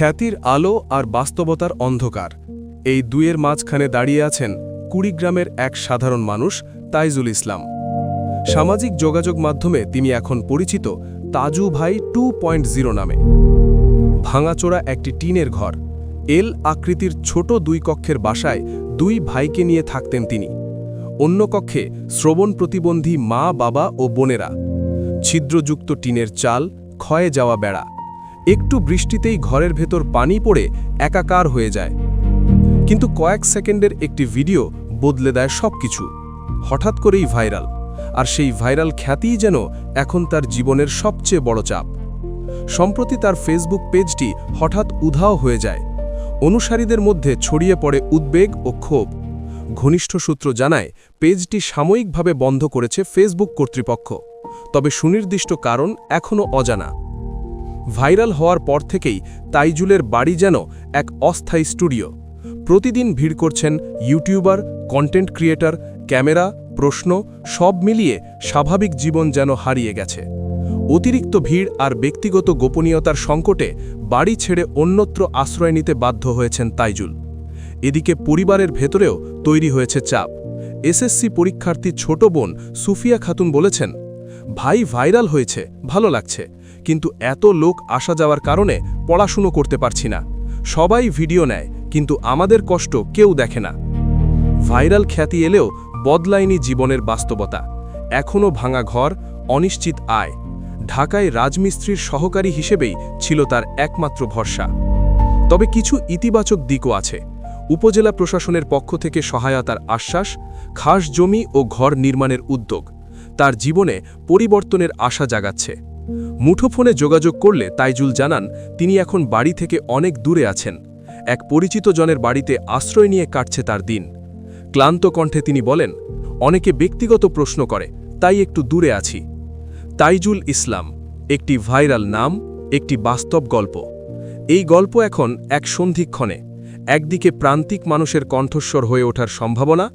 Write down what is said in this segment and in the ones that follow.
খ্যাতির আলো আর বাস্তবতার অন্ধকার, এই দুয়ের মাঝখানে দাঁড়িয়ে আছেন কুড়িগ্রামের এক সাধারণ মানুষ তাইজুল ইসলাম। সামাজিক যোগাযোগ মাধ্যমে তিনি এখন পরিচিত তাজু ভাই 2.0 নামে। ভাঙাচোরা একটি টিনের ঘর, এল আকৃতির ছোট 2 কক্ষের বাসায় 2 ভাইকে নিয়ে থাকতেন তিনি। অন্য কক্ষে শ্রবণ প্রতিবন্ধী মা, বাবা ও বোনেরা। ছিদ্রযুক্ত টিনের চাল, ক্ষয়ে যাওয়া বেড়া। একটু বৃষ্টিতেই ঘরের ভেতর পানি পড়ে একাকার হয়ে যায়। কিন্তু কয়েক সেকেন্ডের একটি ভিডিও বদলে দেয় সবকিছু। হঠাৎ করেই ভাইরাল, আর সেই ভাইরাল খ্যাতিই যেন এখন তার জীবনের সবচেয়ে বড় চাপ। সম্প্রতি তার ফেসবুক পেজটি হঠাৎ উধাও হয়ে যায়। অনুসারীদের মধ্যে ছড়িয়ে পড়ে উদ্বেগ ও ক্ষোভ। ঘনিষ্ঠ সূত্র জানায়, পেজটি সাময়িকভাবে বন্ধ করেছে ফেসবুক কর্তৃপক্ষ, তবে সুনির্দিষ্ট কারণ এখনও অজানা। ভাইরাল হওয়ার পর থেকেই তাইজুলের বাড়ি যেন এক অস্থায়ী স্টুডিও। প্রতিদিন ভিড় করছেন ইউটিউবার, কন্টেন্ট ক্রিয়েটর, ক্যামেরা, প্রশ্ন, সব মিলিয়ে স্বাভাবিক জীবন যেন হারিয়ে গেছে। অতিরিক্ত ভিড় আর ব্যক্তিগত গোপনীয়তার সংকটে বাড়ি ছেড়ে অন্যত্র আশ্রয় নিতে বাধ্য হয়েছেন তাইজুল। এদিকে পরিবারের ভেতরেও তৈরি হয়েছে চাপ। এসএসসি পরীক্ষার্থী ছোট বোন সুফিয়া খাতুন বলেছেন, ভাই ভাইরাল হয়েছে, ভালো লাগছে, কিন্তু এত লোক আসা যাওয়ার কারণে পড়াশুনো করতে পারছি না। সবাই ভিডিও নেয়, কিন্তু আমাদের কষ্ট কেউ দেখে না। ভাইরাল খ্যাতি এলেও বদলায়নি জীবনের বাস্তবতা। এখনও ভাঙা ঘর, অনিশ্চিত আয়। ঢাকায় রাজমিস্ত্রির সহকারী হিসেবেই ছিল তার একমাত্র ভরসা। তবে কিছু ইতিবাচক দিকও আছে। উপজেলা প্রশাসনের পক্ষ থেকে সহায়তার আশ্বাস, খাস জমি ও ঘর নির্মাণের উদ্যোগ তার জীবনে পরিবর্তনের আশা জাগাচ্ছে। মুঠোফোনে যোগাযোগ করলে তাইজুল জানান, তিনি এখন বাড়ি থেকে অনেক দূরে আছেন। এক পরিচিত জনের বাড়িতে আশ্রয় নিয়ে কাটছে তার দিন। ক্লান্ত কণ্ঠে তিনি বলেন, অনেকে ব্যক্তিগত প্রশ্ন করে, তাই একটু দূরে আছি। তাইজুল ইসলাম, একটি ভাইরাল নাম, একটি বাস্তব গল্প। এই গল্প এখন এক সন্ধিক্ষণে। একদিকে প্রান্তিক মানুষের কণ্ঠস্বর হয়ে ওঠার সম্ভাবনা,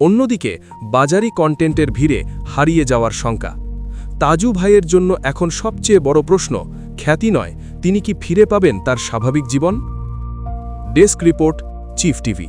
অন্যদিকে বাজারি কন্টেন্টের ভিড়ে হারিয়ে যাওয়ার শঙ্কা। তাজু ভাইয়ের জন্য এখন সবচেয়ে বড় প্রশ্ন খ্যাতি নয়, তিনি কি ফিরে পাবেন তার স্বাভাবিক জীবন? Desk report, chief TV.